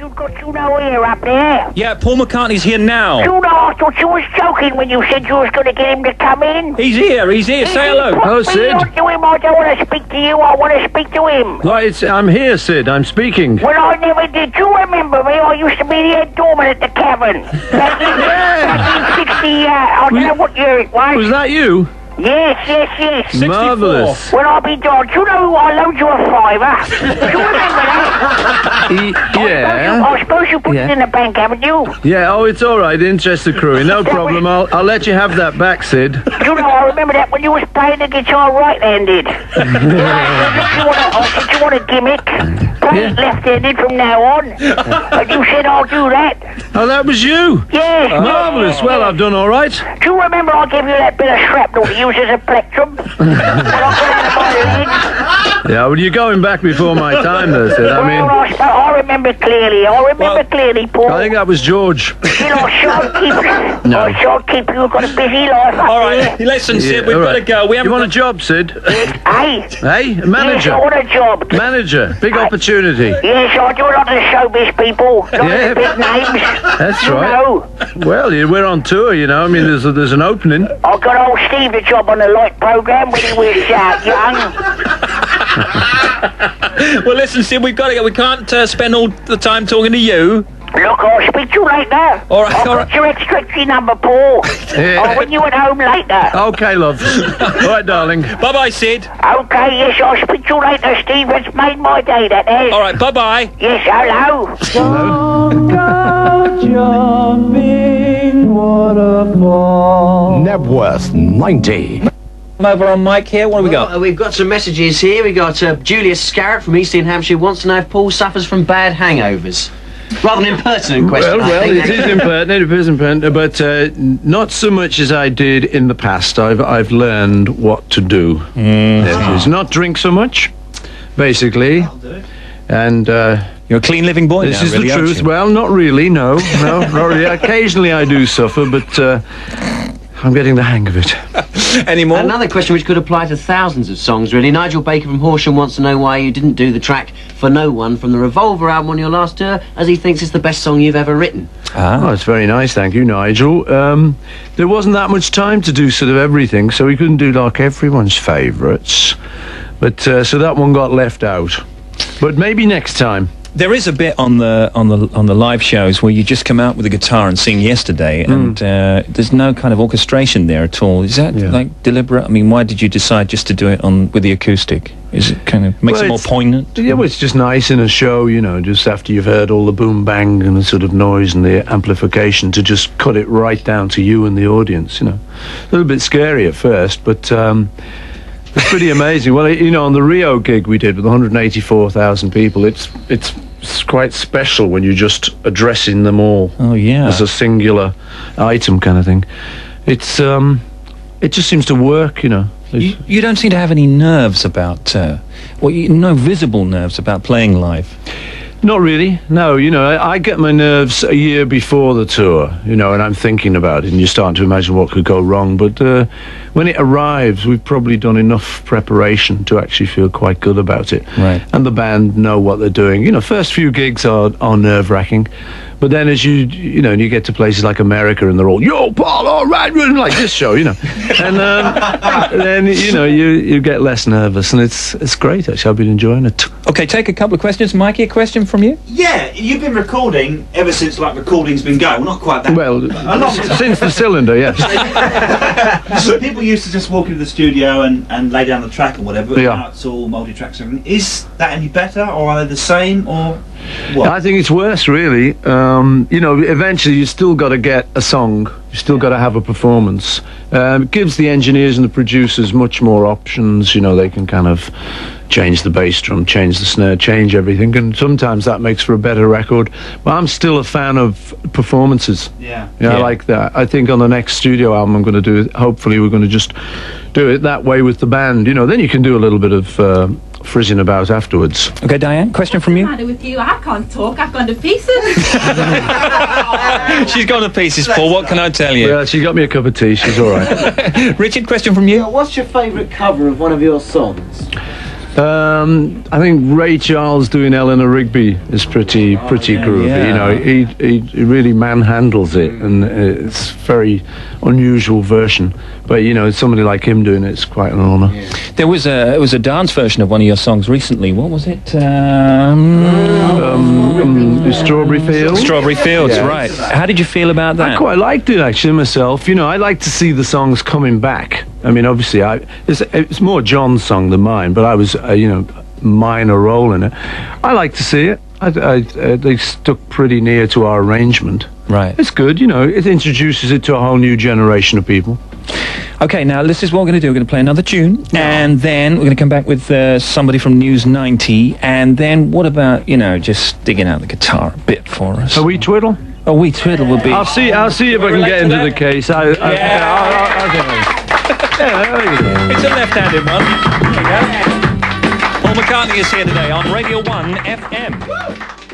you've got Juno here up there. Yeah, Paul McCartney's here now. Juno, I thought you was joking when you said you was going to get him to come in. He's here. Say hello. Hello, Sid. To him. I don't want to speak to you, I want to speak to him. Right, I'm here, Sid. I'm speaking. Well, I never did. You remember me? I used to be the head doorman at the Cavern. Back in 1960, I don't know what year it was. Was that you? Yes. 64. Marvellous. Well, I'll be darned. Do you know who I loaned you a fiver? Do you remember that? Yeah. I suppose you put it in the bank, haven't you? Yeah, oh, it's all right. Interest accruing. No problem. I'll let you have that back, Sid. You know, I remember that when you was playing the guitar right-handed. Did you want a gimmick? Play it left-handed from now on. And you said, I'll do that. Oh, that was you? Yes. Marvellous. Well, I've done all right. Do you remember I gave you that bit of shrapnel to use as a plectrum? Yeah, well, you're going back before my time there, Sid. I mean, I remember clearly. Clearly, Paul. I think that was George. Still, I shan't keep you. You've got a busy life up All right, listen, Sid, we've got to go. You want a job, Sid? Hey? Hey? A manager? Yes, I want a job. Manager. Big opportunity. Yes, I do a lot of the showbiz people. Not the big names. That's you right. know. Well, we're on tour, you know. I mean, there's an opening. I got old Steve the job on the Light programme when he was young. Well, listen, Sid, we've got to go. We can't spend all the time talking to you. Look, I'll speak to you later. All right, I've got your extra number, Paul. Yeah. I'll ring you at home later. Okay, love. All right, darling. Bye-bye, Sid. Okay, yes, I'll speak to you later, Steve. It's made my day, that has. All right, bye-bye. Yes, hello. Nebworth 90. Over on Mike here. What have we got? We've got some messages here. We've got Julius Scarrett from East Hampshire wants to know if Paul suffers from bad hangovers. Rather an impertinent question. Well, it is impertinent, but not so much as I did in the past. I've learned what to do. It's not drink so much, basically. I'll do it. And you're a clean living boy this now, is really, the aren't truth. you? Well, not really, no, not really. Occasionally I do suffer, but I'm getting the hang of it. Any more? Another question which could apply to thousands of songs, really. Nigel Baker from Horsham wants to know why you didn't do the track For No One from the Revolver album on your last tour, as he thinks it's the best song you've ever written. Oh, it's very nice, thank you, Nigel. There wasn't that much time to do sort of everything, so we couldn't do like everyone's favourites. But so that one got left out. But maybe next time. There is a bit on the live shows where you just come out with a guitar and sing Yesterday, and there's no kind of orchestration there at all. Is that like deliberate? I mean, why did you decide just to do it with the acoustic? Is it kind of makes it more poignant? Yeah, well, it's just nice in a show, you know, just after you've heard all the boom bang and the sort of noise and the amplification, to just cut it right down to you and the audience. You know, a little bit scary at first, but. It's pretty amazing. Well, you know, on the Rio gig we did with 184,000 people, it's quite special when you're just addressing them all. Oh yeah, as a singular item kind of thing. It's it just seems to work, you know. You don't seem to have any nerves about, no visible nerves about playing live. Not really, no. You know, I get my nerves a year before the tour, you know, and I'm thinking about it, and you're starting to imagine what could go wrong. But when it arrives, we've probably done enough preparation to actually feel quite good about it. Right. And the band know what they're doing. You know, first few gigs are nerve-wracking. But then as you get to places like America and they're all, yo, Paul, all right, like this show, you know. And then, you know, you get less nervous, and it's great, actually. I've been enjoying it. Okay, take a couple of questions. Mikey, a question from you? Yeah, you've been recording ever since, like, recording's been going. Well, not quite that. Well, since the cylinder, yes. So people used to just walk into the studio and lay down the track or whatever. Yeah. Now it's all multi-tracks and everything. Is that any better, or are they the same, or what? I think it's worse, really. You know, eventually you still got to get a song. You still got to have a performance. It gives the engineers and the producers much more options. You know, they can kind of change the bass drum, change the snare, change everything, and sometimes that makes for a better record. But I'm still a fan of performances. Yeah. I like that. I think on the next studio album I'm going to do it, hopefully we're going to just do it that way with the band. You know, then you can do a little bit of frizzing about afterwards. Okay, Diane, question from you? What's the matter with you? I can't talk. I've gone to pieces. She's gone to pieces, Paul. What can I tell you? Yeah, she got me a cup of tea. She's all right. Richard, question from you? What's your favourite cover of one of your songs? I think Ray Charles doing Eleanor Rigby is pretty groovy. yeah. You know, he really manhandles it, and it's a very unusual version. But you know, somebody like him doing it's quite an honour. Yeah. There was a dance version of one of your songs recently. What was it? Strawberry Fields. Strawberry Fields, Yeah. right. How did you feel about that? I quite liked it actually myself. You know, I like to see the songs coming back. I mean, obviously, it's more John's song than mine, but I was, you know, minor role in it. I like to see it. They stuck pretty near to our arrangement. Right. It's good, you know. It introduces it to a whole new generation of people. Okay, now this is what we're going to do. We're going to play another tune, and then we're going to come back with somebody from News 90, and then what about, you know, just digging out the guitar a bit for us? A wee twiddle. A wee twiddle will be... I'll see if I can get into the case. It's a left-handed one. There you go. Paul McCartney is here today on Radio 1 FM.